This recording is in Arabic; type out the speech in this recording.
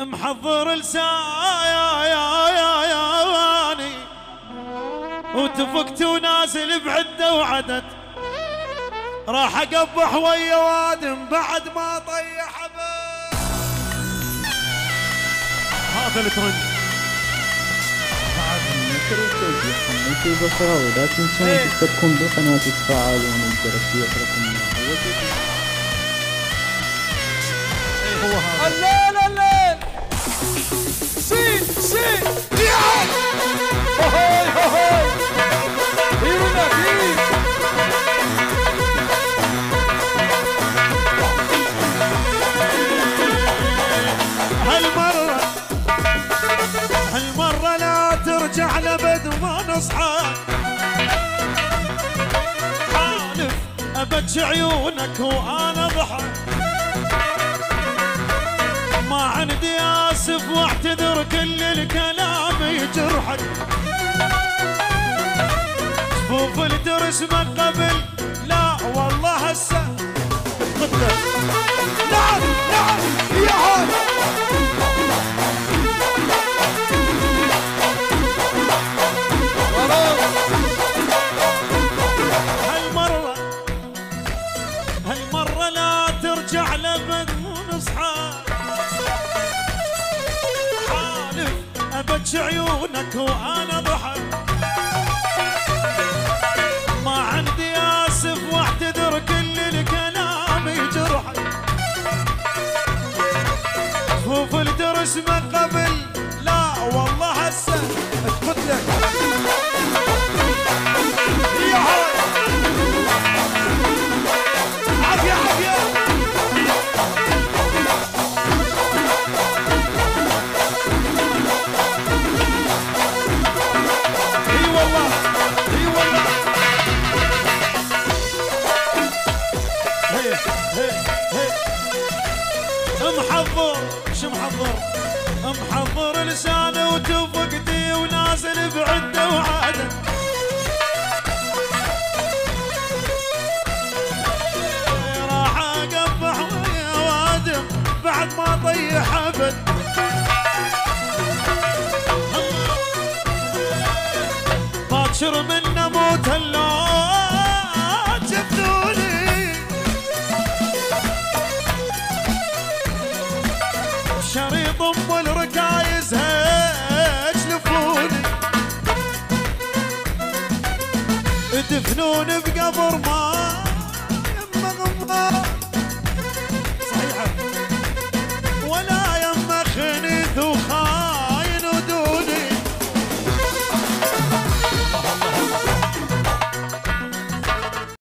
محضر لساياني وتفقت ونازل بعده وعدد، راح اقبح ويا وادم بعد ما طيح ابد. هذا الترند بعد النشر والتوزيع حميتوا البصراوي، لا تنسون تشتركون بالقناة وتفعلون الجرس ليصلكم هو هذا الليل الليل شيل شيل يا هوي هوي هيرونا هيري. هالمرة لا ترجع لبد ما نصحى، حالف ابج عيونك وانا ضحك، ما عندي اسف واعتذر كل الكلام يجرحك، جفوف الدرس من قبل لا والله هسه قدر. نعم نعم يا هوي هالمرة لا ترجع لبد ونصحى، حالف ابج عيونك وانا ضحك، ما عندي اسف واعتذر كل الكلام يجرحك، جفوف الدرس من قبل لا والله هسه اتقتلك يا هوي. عافية عافية اي والله اي والله. هي هي هي محضر شو محضر؟ محضر لسانه وتفقتي ونازل بعده وعاده، راح اقبح ويا وادم بعد ما طيح ابد. باكر من اموت هلا جبدوني، شريط ام الركايز هجلفوني، دفنون بقبر ما يمه غمار،